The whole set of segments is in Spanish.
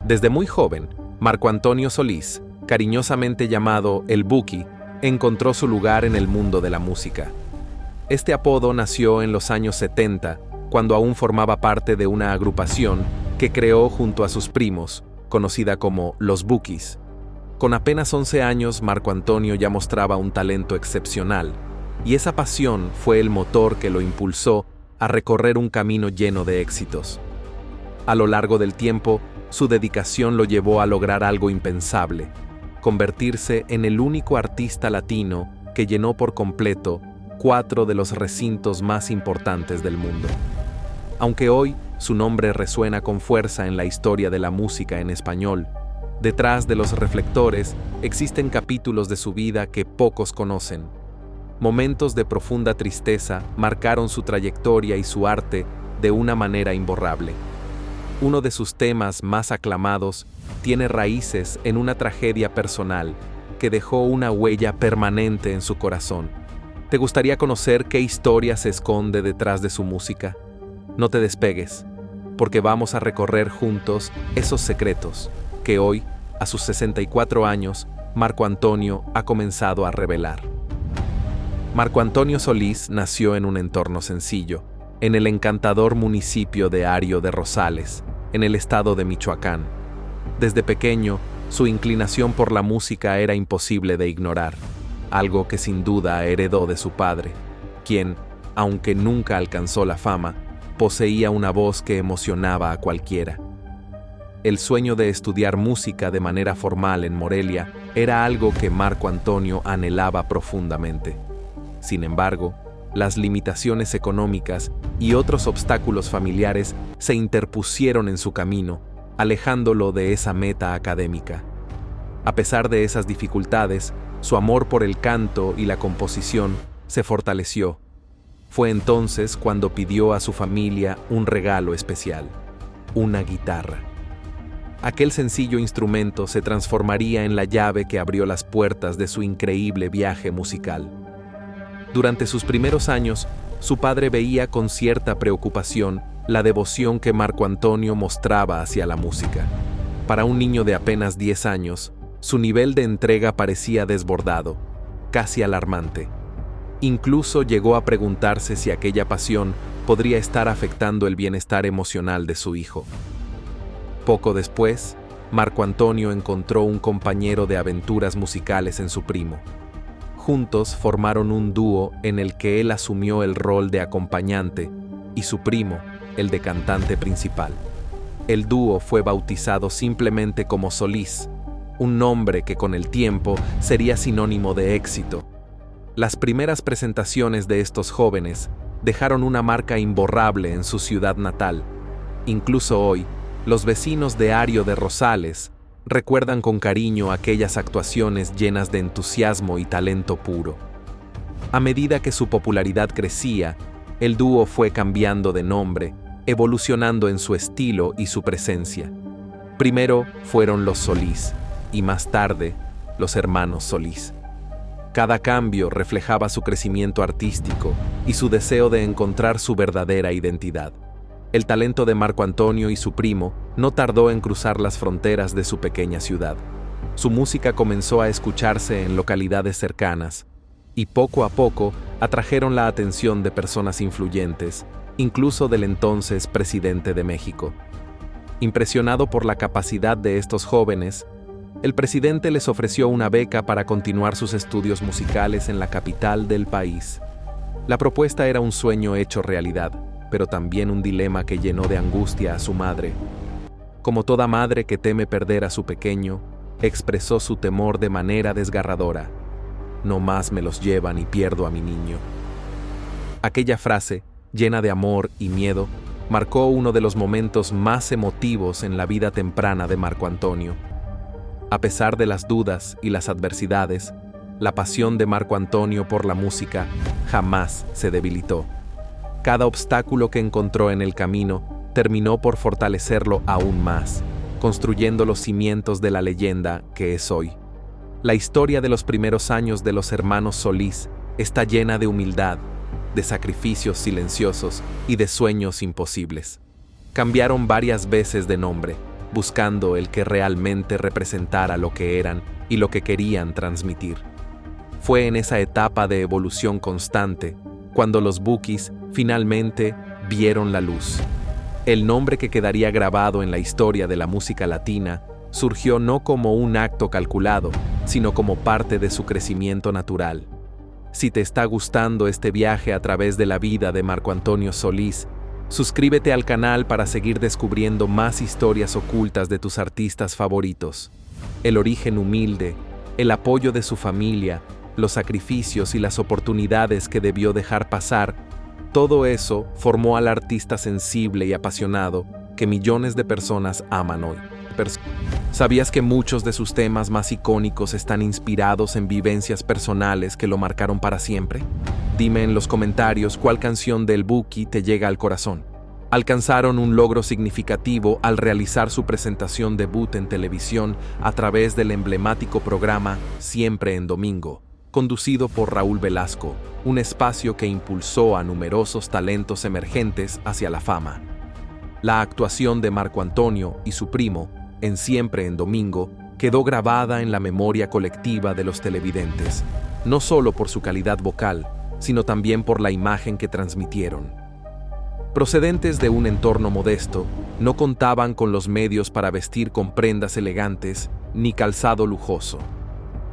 Desde muy joven, Marco Antonio Solís, cariñosamente llamado El Buki, encontró su lugar en el mundo de la música. Este apodo nació en los años 70, cuando aún formaba parte de una agrupación que creó junto a sus primos, conocida como Los Bukis. Con apenas 11 años, Marco Antonio ya mostraba un talento excepcional, y esa pasión fue el motor que lo impulsó a recorrer un camino lleno de éxitos. A lo largo del tiempo, su dedicación lo llevó a lograr algo impensable: convertirse en el único artista latino que llenó por completo 4 de los recintos más importantes del mundo. Aunque hoy su nombre resuena con fuerza en la historia de la música en español, detrás de los reflectores existen capítulos de su vida que pocos conocen. Momentos de profunda tristeza marcaron su trayectoria y su arte de una manera imborrable. Uno de sus temas más aclamados tiene raíces en una tragedia personal que dejó una huella permanente en su corazón. ¿Te gustaría conocer qué historia se esconde detrás de su música? No te despegues, porque vamos a recorrer juntos esos secretos que hoy, a sus 64 años, Marco Antonio ha comenzado a revelar. Marco Antonio Solís nació en un entorno sencillo, en el encantador municipio de Ario de Rosales, en el estado de Michoacán. Desde pequeño, su inclinación por la música era imposible de ignorar, algo que sin duda heredó de su padre, quien, aunque nunca alcanzó la fama, poseía una voz que emocionaba a cualquiera. El sueño de estudiar música de manera formal en Morelia era algo que Marco Antonio anhelaba profundamente. Sin embargo, las limitaciones económicas y otros obstáculos familiares se interpusieron en su camino, alejándolo de esa meta académica. A pesar de esas dificultades, su amor por el canto y la composición se fortaleció. Fue entonces cuando pidió a su familia un regalo especial: una guitarra. Aquel sencillo instrumento se transformaría en la llave que abrió las puertas de su increíble viaje musical. Durante sus primeros años, su padre veía con cierta preocupación la devoción que Marco Antonio mostraba hacia la música. Para un niño de apenas 10 años, su nivel de entrega parecía desbordado, casi alarmante. Incluso llegó a preguntarse si aquella pasión podría estar afectando el bienestar emocional de su hijo. Poco después, Marco Antonio encontró un compañero de aventuras musicales en su primo. Juntos formaron un dúo en el que él asumió el rol de acompañante y su primo el de cantante principal. El dúo fue bautizado simplemente como Solís, un nombre que con el tiempo sería sinónimo de éxito. Las primeras presentaciones de estos jóvenes dejaron una marca imborrable en su ciudad natal. Incluso hoy, los vecinos de Ario de Rosales recuerdan con cariño aquellas actuaciones llenas de entusiasmo y talento puro. A medida que su popularidad crecía, el dúo fue cambiando de nombre, evolucionando en su estilo y su presencia. Primero fueron los Solís y más tarde los hermanos Solís. Cada cambio reflejaba su crecimiento artístico y su deseo de encontrar su verdadera identidad. El talento de Marco Antonio y su primo no tardó en cruzar las fronteras de su pequeña ciudad. Su música comenzó a escucharse en localidades cercanas y poco a poco atrajeron la atención de personas influyentes, incluso del entonces presidente de México. Impresionado por la capacidad de estos jóvenes, el presidente les ofreció una beca para continuar sus estudios musicales en la capital del país. La propuesta era un sueño hecho realidad, pero también un dilema que llenó de angustia a su madre. Como toda madre que teme perder a su pequeño, expresó su temor de manera desgarradora: «No más me los llevan y pierdo a mi niño». Aquella frase, llena de amor y miedo, marcó uno de los momentos más emotivos en la vida temprana de Marco Antonio. A pesar de las dudas y las adversidades, la pasión de Marco Antonio por la música jamás se debilitó. Cada obstáculo que encontró en el camino terminó por fortalecerlo aún más, construyendo los cimientos de la leyenda que es hoy. La historia de los primeros años de los hermanos Solís está llena de humildad, de sacrificios silenciosos y de sueños imposibles. Cambiaron varias veces de nombre, buscando el que realmente representara lo que eran y lo que querían transmitir. Fue en esa etapa de evolución constante cuando los Bukis finalmente vieron la luz. El nombre que quedaría grabado en la historia de la música latina surgió no como un acto calculado, sino como parte de su crecimiento natural. Si te está gustando este viaje a través de la vida de Marco Antonio Solís, suscríbete al canal para seguir descubriendo más historias ocultas de tus artistas favoritos. El origen humilde, el apoyo de su familia, los sacrificios y las oportunidades que debió dejar pasar, todo eso formó al artista sensible y apasionado que millones de personas aman hoy. ¿Sabías que muchos de sus temas más icónicos están inspirados en vivencias personales que lo marcaron para siempre? Dime en los comentarios cuál canción del Buki te llega al corazón. Alcanzaron un logro significativo al realizar su presentación debut en televisión a través del emblemático programa Siempre en Domingo, conducido por Raúl Velasco, un espacio que impulsó a numerosos talentos emergentes hacia la fama. La actuación de Marco Antonio y su primo, en Siempre en Domingo, quedó grabada en la memoria colectiva de los televidentes, no solo por su calidad vocal, sino también por la imagen que transmitieron. Procedentes de un entorno modesto, no contaban con los medios para vestir con prendas elegantes ni calzado lujoso.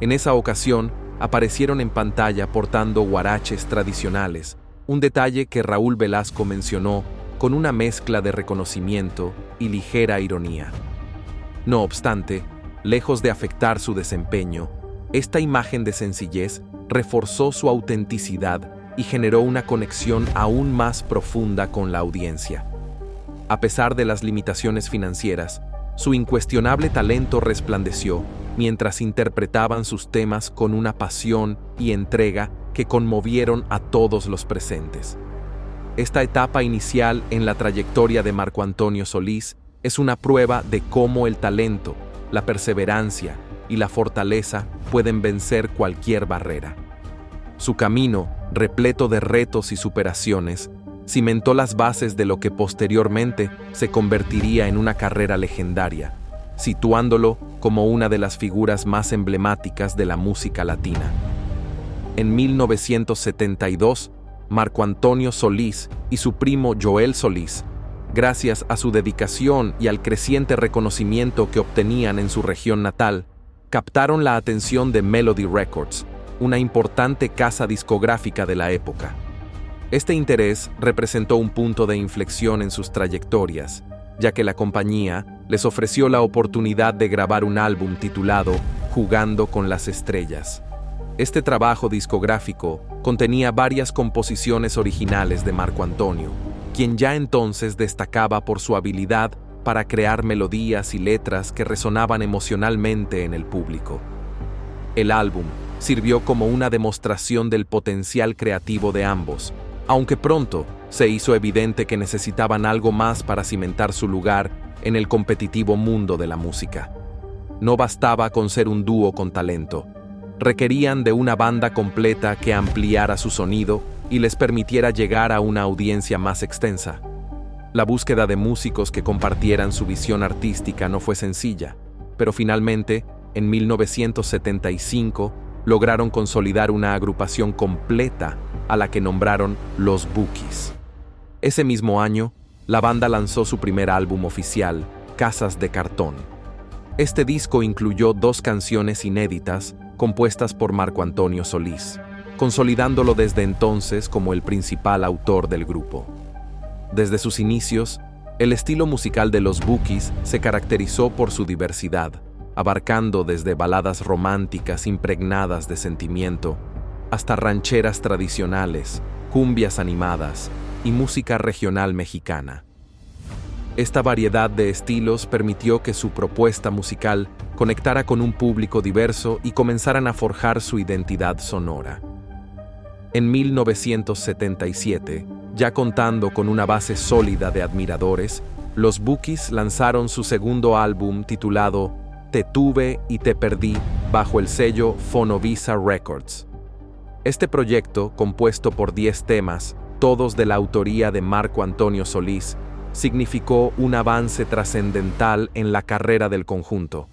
En esa ocasión, aparecieron en pantalla portando huaraches tradicionales, un detalle que Raúl Velasco mencionó con una mezcla de reconocimiento y ligera ironía. No obstante, lejos de afectar su desempeño, esta imagen de sencillez reforzó su autenticidad y generó una conexión aún más profunda con la audiencia. A pesar de las limitaciones financieras, su incuestionable talento resplandeció mientras interpretaban sus temas con una pasión y entrega que conmovieron a todos los presentes. Esta etapa inicial en la trayectoria de Marco Antonio Solís es una prueba de cómo el talento, la perseverancia y la fortaleza pueden vencer cualquier barrera. Su camino, repleto de retos y superaciones, cimentó las bases de lo que posteriormente se convertiría en una carrera legendaria, situándolo como una de las figuras más emblemáticas de la música latina. En 1972, Marco Antonio Solís y su primo Joel Solís, gracias a su dedicación y al creciente reconocimiento que obtenían en su región natal, captaron la atención de Melody Records, una importante casa discográfica de la época. Este interés representó un punto de inflexión en sus trayectorias, ya que la compañía les ofreció la oportunidad de grabar un álbum titulado Jugando con las Estrellas. Este trabajo discográfico contenía varias composiciones originales de Marco Antonio, quien ya entonces destacaba por su habilidad para crear melodías y letras que resonaban emocionalmente en el público. El álbum sirvió como una demostración del potencial creativo de ambos, aunque pronto se hizo evidente que necesitaban algo más para cimentar su lugar en el competitivo mundo de la música. No bastaba con ser un dúo con talento, requerían de una banda completa que ampliara su sonido y les permitiera llegar a una audiencia más extensa. La búsqueda de músicos que compartieran su visión artística no fue sencilla, pero finalmente, en 1975, lograron consolidar una agrupación completa a la que nombraron Los Bukis. Ese mismo año, la banda lanzó su primer álbum oficial, Casas de Cartón. Este disco incluyó 2 canciones inéditas compuestas por Marco Antonio Solís, consolidándolo desde entonces como el principal autor del grupo. Desde sus inicios, el estilo musical de Los Bukis se caracterizó por su diversidad, abarcando desde baladas románticas impregnadas de sentimiento, hasta rancheras tradicionales, cumbias animadas y música regional mexicana. Esta variedad de estilos permitió que su propuesta musical conectara con un público diverso y comenzaran a forjar su identidad sonora. En 1977, ya contando con una base sólida de admiradores, los Bukis lanzaron su segundo álbum titulado Te tuve y te perdí bajo el sello Fonovisa Records. Este proyecto, compuesto por 10 temas, todos de la autoría de Marco Antonio Solís, significó un avance trascendental en la carrera del conjunto.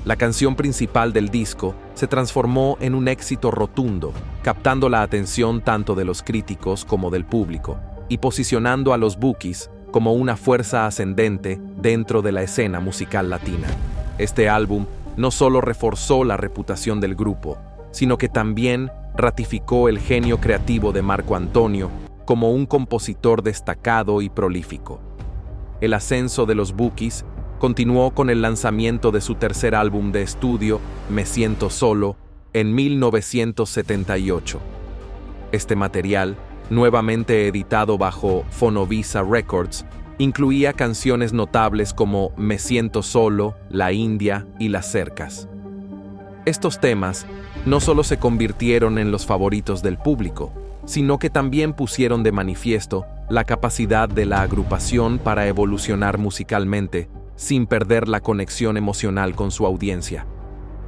La canción principal del disco se transformó en un éxito rotundo, captando la atención tanto de los críticos como del público, y posicionando a los Bukis como una fuerza ascendente dentro de la escena musical latina. Este álbum no solo reforzó la reputación del grupo, sino que también ratificó el genio creativo de Marco Antonio como un compositor destacado y prolífico. El ascenso de los Bukis continuó con el lanzamiento de su tercer álbum de estudio, Me Siento Solo, en 1978. Este material, nuevamente editado bajo Fonovisa Records, incluía canciones notables como Me Siento Solo, La India y Las Cercas. Estos temas no solo se convirtieron en los favoritos del público, sino que también pusieron de manifiesto la capacidad de la agrupación para evolucionar musicalmente sin perder la conexión emocional con su audiencia.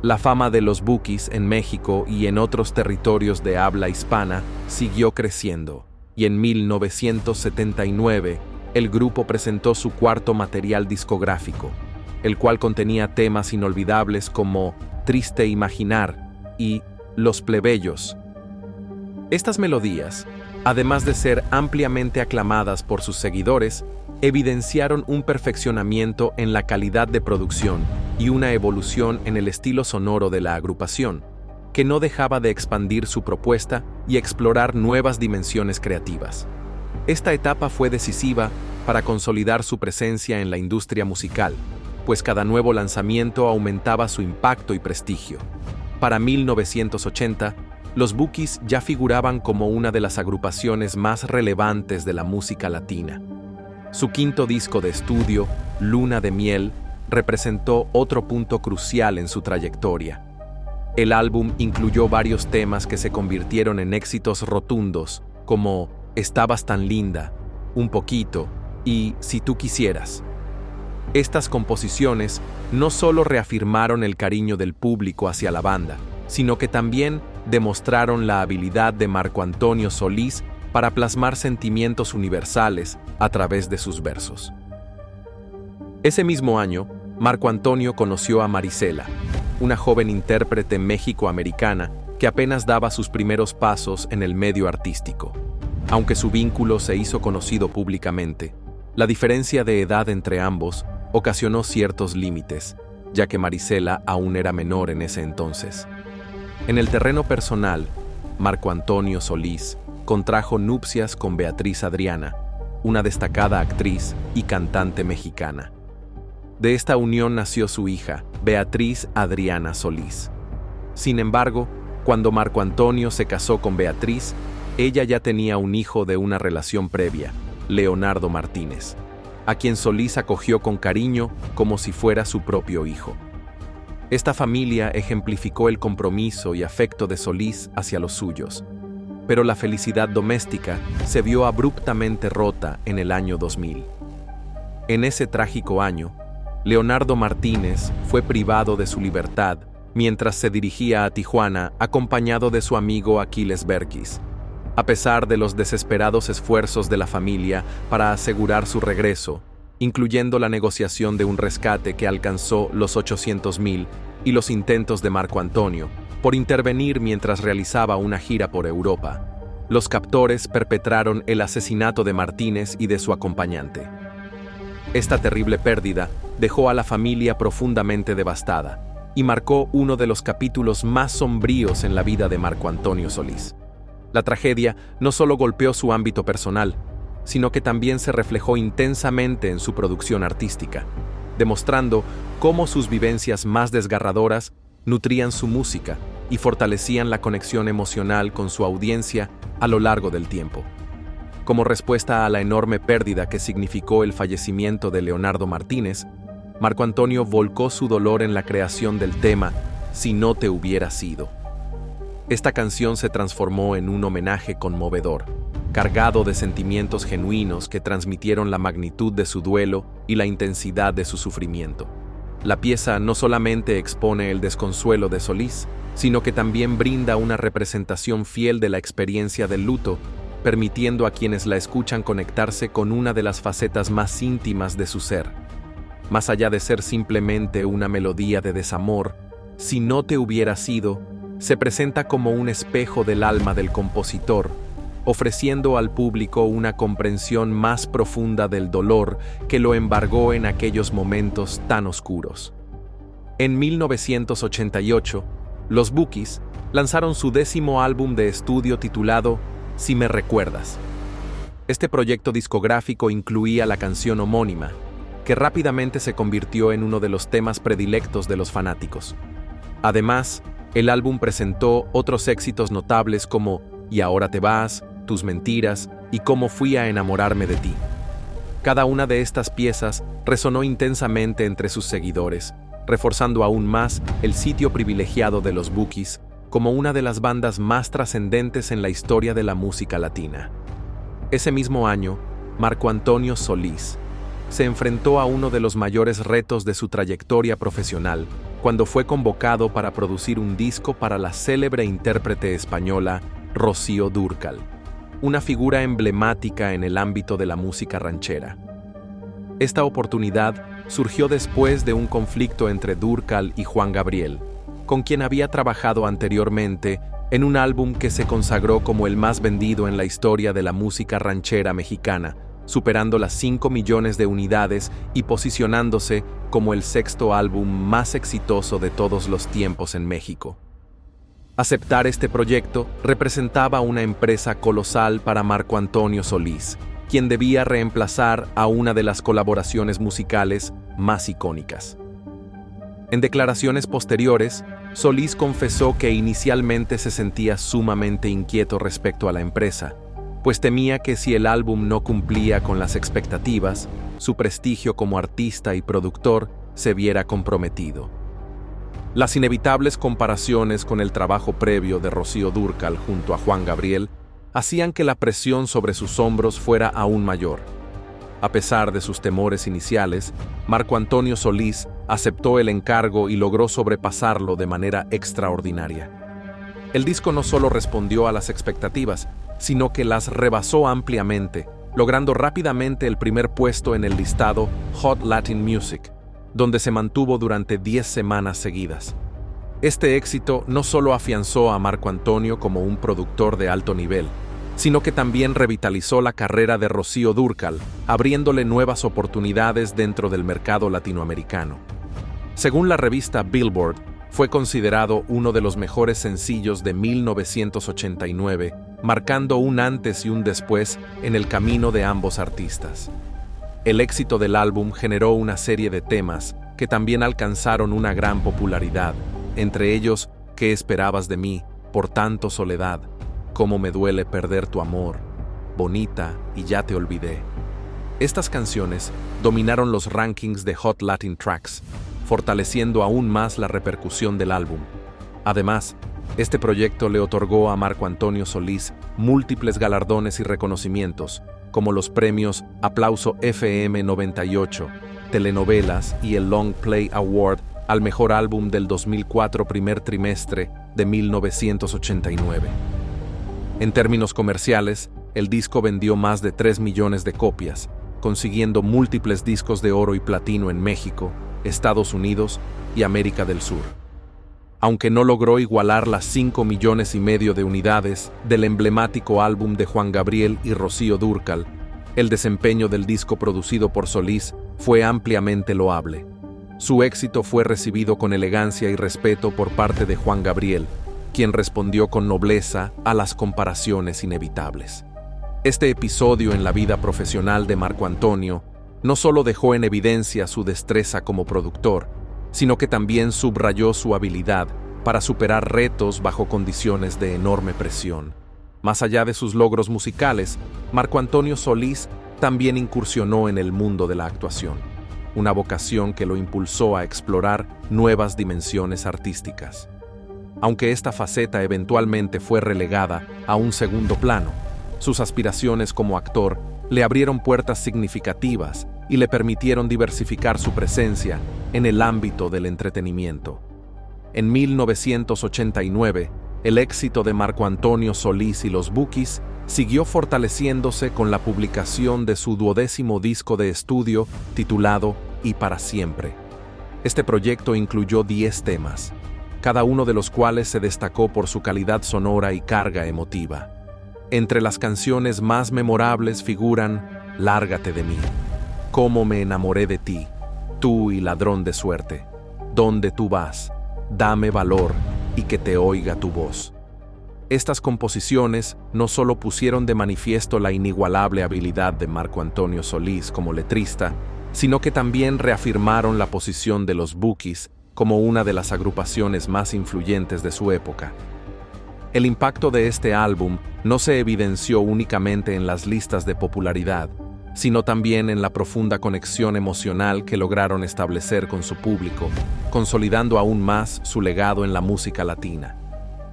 La fama de los Bukis en México y en otros territorios de habla hispana siguió creciendo, y en 1979 el grupo presentó su cuarto material discográfico, el cual contenía temas inolvidables como Triste Imaginar y Los Plebeyos. Estas melodías, además de ser ampliamente aclamadas por sus seguidores, evidenciaron un perfeccionamiento en la calidad de producción y una evolución en el estilo sonoro de la agrupación, que no dejaba de expandir su propuesta y explorar nuevas dimensiones creativas. Esta etapa fue decisiva para consolidar su presencia en la industria musical, pues cada nuevo lanzamiento aumentaba su impacto y prestigio. Para 1980, los Bukis ya figuraban como una de las agrupaciones más relevantes de la música latina. Su quinto disco de estudio, Luna de Miel, representó otro punto crucial en su trayectoria. El álbum incluyó varios temas que se convirtieron en éxitos rotundos, como Estabas tan linda, Un poquito y Si tú quisieras. Estas composiciones no solo reafirmaron el cariño del público hacia la banda, sino que también demostraron la habilidad de Marco Antonio Solís para plasmar sentimientos universales a través de sus versos. Ese mismo año, Marco Antonio conoció a Marisela, una joven intérprete mexicoamericana que apenas daba sus primeros pasos en el medio artístico. Aunque su vínculo se hizo conocido públicamente, la diferencia de edad entre ambos ocasionó ciertos límites, ya que Marisela aún era menor en ese entonces. En el terreno personal, Marco Antonio Solís contrajo nupcias con Beatriz Adriana, una destacada actriz y cantante mexicana. De esta unión nació su hija, Beatriz Adriana Solís. Sin embargo, cuando Marco Antonio se casó con Beatriz, ella ya tenía un hijo de una relación previa, Leonardo Martínez, a quien Solís acogió con cariño como si fuera su propio hijo. Esta familia ejemplificó el compromiso y afecto de Solís hacia los suyos, pero la felicidad doméstica se vio abruptamente rota en el año 2000. En ese trágico año, Leonardo Martínez fue privado de su libertad mientras se dirigía a Tijuana acompañado de su amigo Aquiles Berkis. A pesar de los desesperados esfuerzos de la familia para asegurar su regreso, incluyendo la negociación de un rescate que alcanzó los 800,000 y los intentos de Marco Antonio por intervenir mientras realizaba una gira por Europa, los captores perpetraron el asesinato de Martínez y de su acompañante. Esta terrible pérdida dejó a la familia profundamente devastada y marcó uno de los capítulos más sombríos en la vida de Marco Antonio Solís. La tragedia no solo golpeó su ámbito personal, sino que también se reflejó intensamente en su producción artística, demostrando cómo sus vivencias más desgarradoras nutrían su música y fortalecían la conexión emocional con su audiencia a lo largo del tiempo. Como respuesta a la enorme pérdida que significó el fallecimiento de Leonardo Martínez, Marco Antonio volcó su dolor en la creación del tema Si no te hubiera sido. Esta canción se transformó en un homenaje conmovedor, cargado de sentimientos genuinos que transmitieron la magnitud de su duelo y la intensidad de su sufrimiento. La pieza no solamente expone el desconsuelo de Solís, sino que también brinda una representación fiel de la experiencia del luto permitiendo a quienes la escuchan conectarse con una de las facetas más íntimas de su ser. Más allá de ser simplemente una melodía de desamor, Si no te hubiera sido, se presenta como un espejo del alma del compositor, ofreciendo al público una comprensión más profunda del dolor que lo embargó en aquellos momentos tan oscuros. En 1988, los Bookies lanzaron su 10º álbum de estudio titulado Si me recuerdas. Este proyecto discográfico incluía la canción homónima, que rápidamente se convirtió en uno de los temas predilectos de los fanáticos. Además, el álbum presentó otros éxitos notables como Y ahora te vas, Tus mentiras y Cómo fui a enamorarme de ti. Cada una de estas piezas resonó intensamente entre sus seguidores, reforzando aún más el sitio privilegiado de los Bookies como una de las bandas más trascendentes en la historia de la música latina. Ese mismo año, Marco Antonio Solís se enfrentó a uno de los mayores retos de su trayectoria profesional cuando fue convocado para producir un disco para la célebre intérprete española Rocío Dúrcal, una figura emblemática en el ámbito de la música ranchera. Esta oportunidad surgió después de un conflicto entre Dúrcal y Juan Gabriel, con quien había trabajado anteriormente en un álbum que se consagró como el más vendido en la historia de la música ranchera mexicana, superando las 5 millones de unidades y posicionándose como el 6º álbum más exitoso de todos los tiempos en México. Aceptar este proyecto representaba una empresa colosal para Marco Antonio Solís, quien debía reemplazar a una de las colaboraciones musicales más icónicas. En declaraciones posteriores, Solís confesó que inicialmente se sentía sumamente inquieto respecto a la empresa, pues temía que si el álbum no cumplía con las expectativas, su prestigio como artista y productor se viera comprometido. Las inevitables comparaciones con el trabajo previo de Rocío Dúrcal junto a Juan Gabriel hacían que la presión sobre sus hombros fuera aún mayor. A pesar de sus temores iniciales, Marco Antonio Solís aceptó el encargo y logró sobrepasarlo de manera extraordinaria. El disco no solo respondió a las expectativas, sino que las rebasó ampliamente, logrando rápidamente el primer puesto en el listado Hot Latin Music, donde se mantuvo durante 10 semanas seguidas. Este éxito no solo afianzó a Marco Antonio como un productor de alto nivel, sino que también revitalizó la carrera de Rocío Dúrcal, abriéndole nuevas oportunidades dentro del mercado latinoamericano. Según la revista Billboard, fue considerado uno de los mejores sencillos de 1989, marcando un antes y un después en el camino de ambos artistas. El éxito del álbum generó una serie de temas que también alcanzaron una gran popularidad, entre ellos ¿Qué esperabas de mí? Por tanto soledad, Cómo me duele perder tu amor, Bonita y Ya te olvidé. Estas canciones dominaron los rankings de Hot Latin Tracks, fortaleciendo aún más la repercusión del álbum. Además, este proyecto le otorgó a Marco Antonio Solís múltiples galardones y reconocimientos, como los premios Aplauso FM 98, Telenovelas y el Long Play Award al mejor álbum del 2004 primer trimestre de 1989. En términos comerciales, el disco vendió más de 3 millones de copias, consiguiendo múltiples discos de oro y platino en México, Estados Unidos y América del Sur. Aunque no logró igualar las 5,5 millones de unidades del emblemático álbum de Juan Gabriel y Rocío Dúrcal, el desempeño del disco producido por Solís fue ampliamente loable. Su éxito fue recibido con elegancia y respeto por parte de Juan Gabriel, quien respondió con nobleza a las comparaciones inevitables. Este episodio en la vida profesional de Marco Antonio no solo dejó en evidencia su destreza como productor, sino que también subrayó su habilidad para superar retos bajo condiciones de enorme presión. Más allá de sus logros musicales, Marco Antonio Solís también incursionó en el mundo de la actuación, una vocación que lo impulsó a explorar nuevas dimensiones artísticas. Aunque esta faceta eventualmente fue relegada a un segundo plano, sus aspiraciones como actor le abrieron puertas significativas y le permitieron diversificar su presencia en el ámbito del entretenimiento. En 1989, el éxito de Marco Antonio Solís y los Bukis siguió fortaleciéndose con la publicación de su 12º disco de estudio titulado Y para siempre. Este proyecto incluyó 10 temas, cada uno de los cuales se destacó por su calidad sonora y carga emotiva. Entre las canciones más memorables figuran Lárgate de mí, Cómo me enamoré de ti, Tú y ladrón de suerte, Dónde tú vas, Dame valor y que te oiga tu voz. Estas composiciones no solo pusieron de manifiesto la inigualable habilidad de Marco Antonio Solís como letrista, sino que también reafirmaron la posición de los Bukis como una de las agrupaciones más influyentes de su época. El impacto de este álbum no se evidenció únicamente en las listas de popularidad, sino también en la profunda conexión emocional que lograron establecer con su público, consolidando aún más su legado en la música latina.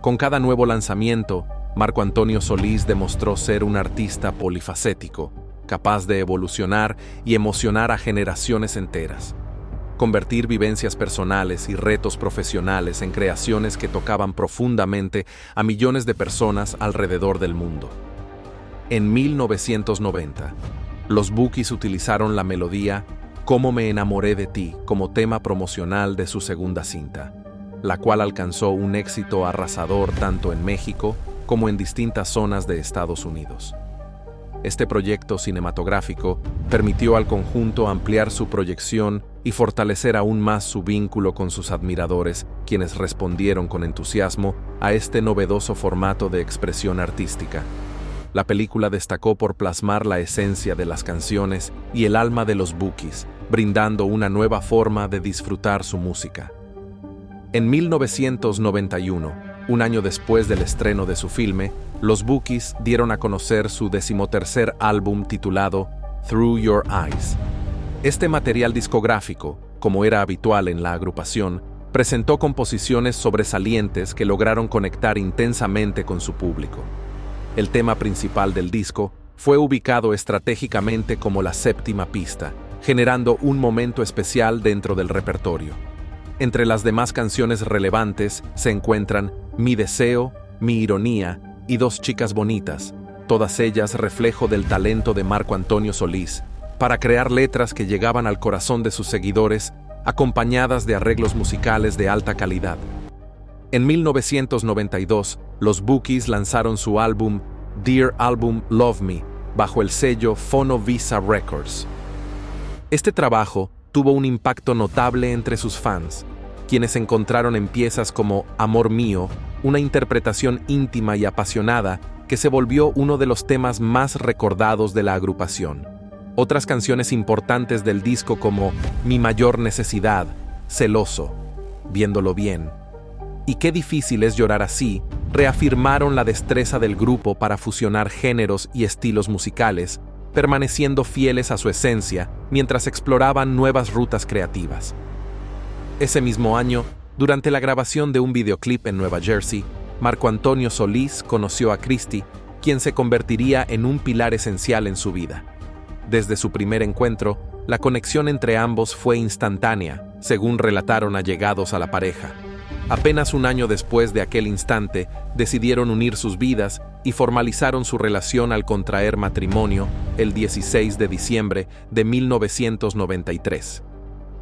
Con cada nuevo lanzamiento, Marco Antonio Solís demostró ser un artista polifacético, capaz de evolucionar y emocionar a generaciones enteras. Convertir vivencias personales y retos profesionales en creaciones que tocaban profundamente a millones de personas alrededor del mundo. En 1990, los Bukis utilizaron la melodía Cómo me enamoré de ti como tema promocional de su segunda cinta, la cual alcanzó un éxito arrasador tanto en México como en distintas zonas de Estados Unidos. Este proyecto cinematográfico permitió al conjunto ampliar su proyección y fortalecer aún más su vínculo con sus admiradores, quienes respondieron con entusiasmo a este novedoso formato de expresión artística. La película destacó por plasmar la esencia de las canciones y el alma de los Bukis, brindando una nueva forma de disfrutar su música. En 1991, un año después del estreno de su filme, los Bukis dieron a conocer su 13º álbum titulado Through Your Eyes. Este material discográfico, como era habitual en la agrupación, presentó composiciones sobresalientes que lograron conectar intensamente con su público. El tema principal del disco fue ubicado estratégicamente como la 7ª pista, generando un momento especial dentro del repertorio. Entre las demás canciones relevantes se encuentran Mi deseo, Mi ironía y Dos chicas bonitas, todas ellas reflejo del talento de Marco Antonio Solís, para crear letras que llegaban al corazón de sus seguidores, acompañadas de arreglos musicales de alta calidad. En 1992, los Bukis lanzaron su álbum Dear Album Love Me, bajo el sello Fonovisa Records. Este trabajo tuvo un impacto notable entre sus fans, quienes encontraron en piezas como Amor Mío una interpretación íntima y apasionada que se volvió uno de los temas más recordados de la agrupación. Otras canciones importantes del disco como Mi mayor necesidad, Celoso, Viéndolo bien y Qué difícil es llorar así, reafirmaron la destreza del grupo para fusionar géneros y estilos musicales, permaneciendo fieles a su esencia mientras exploraban nuevas rutas creativas. Ese mismo año, durante la grabación de un videoclip en Nueva Jersey, Marco Antonio Solís conoció a Christy, quien se convertiría en un pilar esencial en su vida. Desde su primer encuentro, la conexión entre ambos fue instantánea, según relataron allegados a la pareja. Apenas un año después de aquel instante, decidieron unir sus vidas y formalizaron su relación al contraer matrimonio el 16 de diciembre de 1993.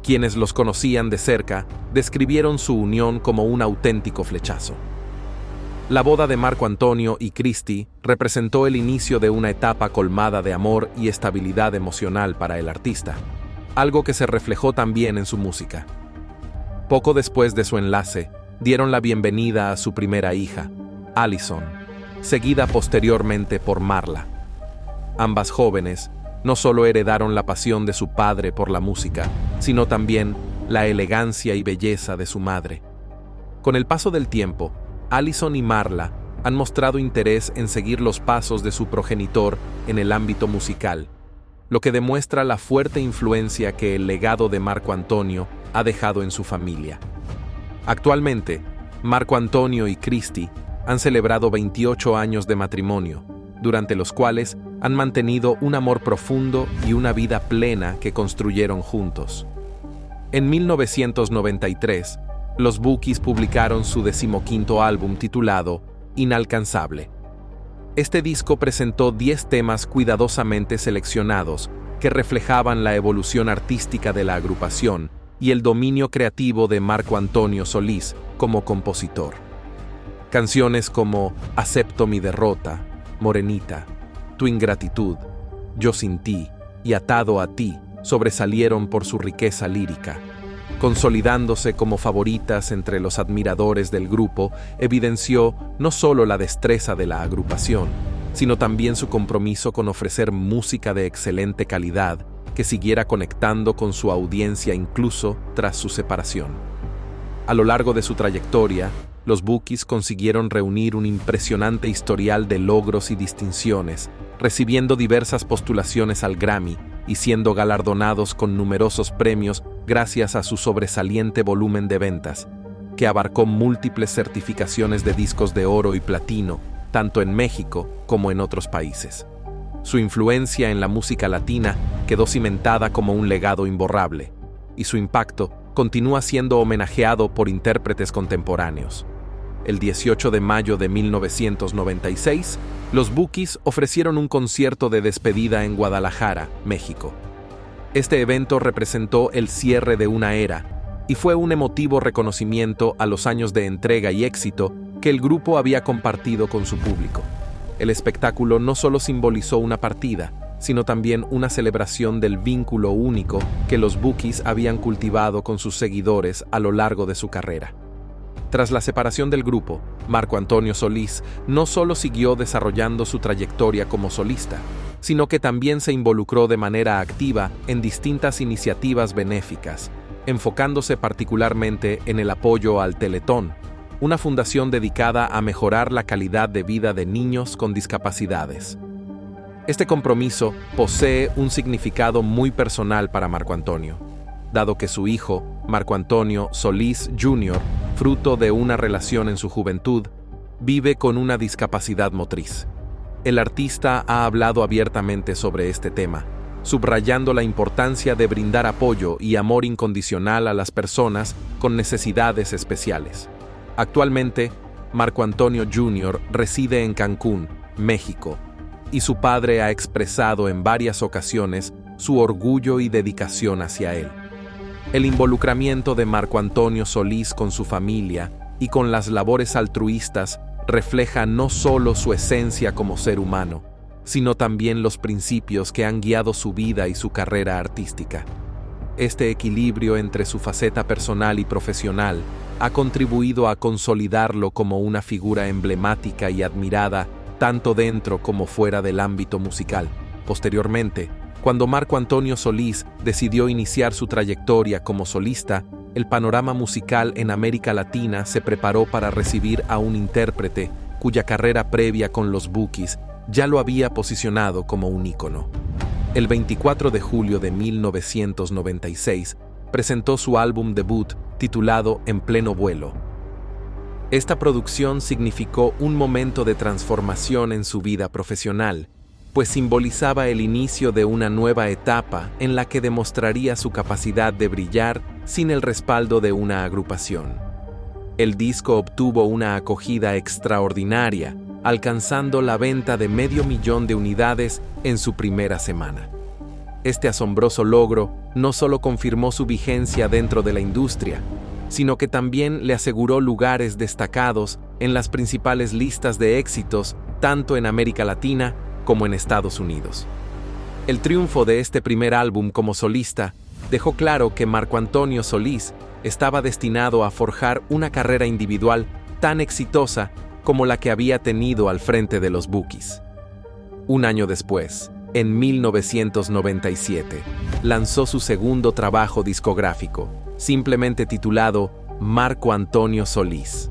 Quienes los conocían de cerca describieron su unión como un auténtico flechazo. La boda de Marco Antonio y Christy representó el inicio de una etapa colmada de amor y estabilidad emocional para el artista, algo que se reflejó también en su música. Poco después de su enlace, dieron la bienvenida a su primera hija, Allison, seguida posteriormente por Marla. Ambas jóvenes no solo heredaron la pasión de su padre por la música, sino también la elegancia y belleza de su madre. Con el paso del tiempo, Allison y Marla han mostrado interés en seguir los pasos de su progenitor en el ámbito musical, lo que demuestra la fuerte influencia que el legado de Marco Antonio ha dejado en su familia. Actualmente, Marco Antonio y Christy han celebrado 28 años de matrimonio, durante los cuales han mantenido un amor profundo y una vida plena que construyeron juntos. En 1993, los Bookies publicaron su 15º álbum titulado Inalcanzable. Este disco presentó 10 temas cuidadosamente seleccionados que reflejaban la evolución artística de la agrupación y el dominio creativo de Marco Antonio Solís como compositor. Canciones como Acepto mi derrota, Morenita, Tu ingratitud, Yo sin ti y Atado a ti sobresalieron por su riqueza lírica. Consolidándose como favoritas entre los admiradores del grupo, evidenció no solo la destreza de la agrupación, sino también su compromiso con ofrecer música de excelente calidad que siguiera conectando con su audiencia incluso tras su separación. A lo largo de su trayectoria, los Bookies consiguieron reunir un impresionante historial de logros y distinciones, recibiendo diversas postulaciones al Grammy y siendo galardonados con numerosos premios gracias a su sobresaliente volumen de ventas, que abarcó múltiples certificaciones de discos de oro y platino, tanto en México como en otros países. Su influencia en la música latina quedó cimentada como un legado imborrable, y su impacto continúa siendo homenajeado por intérpretes contemporáneos. El 18 de mayo de 1996, los Bookies ofrecieron un concierto de despedida en Guadalajara, México. Este evento representó el cierre de una era y fue un emotivo reconocimiento a los años de entrega y éxito que el grupo había compartido con su público. El espectáculo no solo simbolizó una partida, sino también una celebración del vínculo único que los Bookies habían cultivado con sus seguidores a lo largo de su carrera. Tras la separación del grupo, Marco Antonio Solís no solo siguió desarrollando su trayectoria como solista, sino que también se involucró de manera activa en distintas iniciativas benéficas, enfocándose particularmente en el apoyo al Teletón, una fundación dedicada a mejorar la calidad de vida de niños con discapacidades. Este compromiso posee un significado muy personal para Marco Antonio, dado que su hijo, Marco Antonio Solís Jr., fruto de una relación en su juventud, vive con una discapacidad motriz. El artista ha hablado abiertamente sobre este tema, subrayando la importancia de brindar apoyo y amor incondicional a las personas con necesidades especiales. Actualmente, Marco Antonio Jr. reside en Cancún, México, y su padre ha expresado en varias ocasiones su orgullo y dedicación hacia él. El involucramiento de Marco Antonio Solís con su familia y con las labores altruistas refleja no solo su esencia como ser humano, sino también los principios que han guiado su vida y su carrera artística. Este equilibrio entre su faceta personal y profesional ha contribuido a consolidarlo como una figura emblemática y admirada tanto dentro como fuera del ámbito musical. Posteriormente, cuando Marco Antonio Solís decidió iniciar su trayectoria como solista, el panorama musical en América Latina se preparó para recibir a un intérprete cuya carrera previa con los Bookies ya lo había posicionado como un ícono. El 24 de julio de 1996 presentó su álbum debut titulado En pleno vuelo. Esta producción significó un momento de transformación en su vida profesional, pues simbolizaba el inicio de una nueva etapa en la que demostraría su capacidad de brillar sin el respaldo de una agrupación. El disco obtuvo una acogida extraordinaria, alcanzando la venta de 500,000 de unidades en su primera semana. Este asombroso logro no solo confirmó su vigencia dentro de la industria, sino que también le aseguró lugares destacados en las principales listas de éxitos tanto en América Latina como en Estados Unidos. El triunfo de este primer álbum como solista dejó claro que Marco Antonio Solís estaba destinado a forjar una carrera individual tan exitosa como la que había tenido al frente de los Bookies. Un año después, en 1997, lanzó su segundo trabajo discográfico, simplemente titulado Marco Antonio Solís.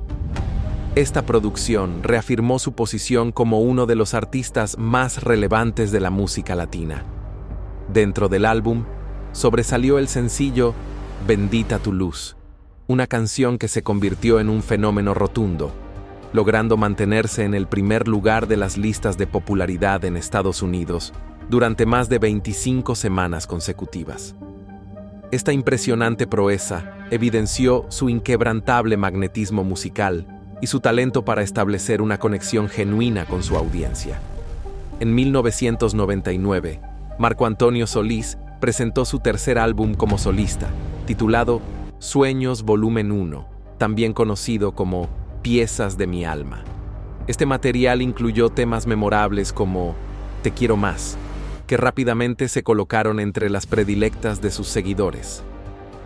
Esta producción reafirmó su posición como uno de los artistas más relevantes de la música latina. Dentro del álbum, sobresalió el sencillo Bendita tu luz, una canción que se convirtió en un fenómeno rotundo, logrando mantenerse en el primer lugar de las listas de popularidad en Estados Unidos durante más de 25 semanas consecutivas. Esta impresionante proeza evidenció su inquebrantable magnetismo musical y su talento para establecer una conexión genuina con su audiencia. En 1999, Marco Antonio Solís presentó su tercer álbum como solista, titulado Sueños Volumen 1, también conocido como Piezas de mi alma. Este material incluyó temas memorables como Te quiero más, que rápidamente se colocaron entre las predilectas de sus seguidores.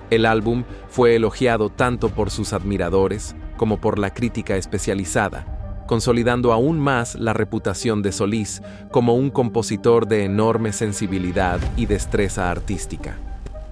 El álbum fue elogiado tanto por sus admiradores como por la crítica especializada, consolidando aún más la reputación de Solís como un compositor de enorme sensibilidad y destreza artística.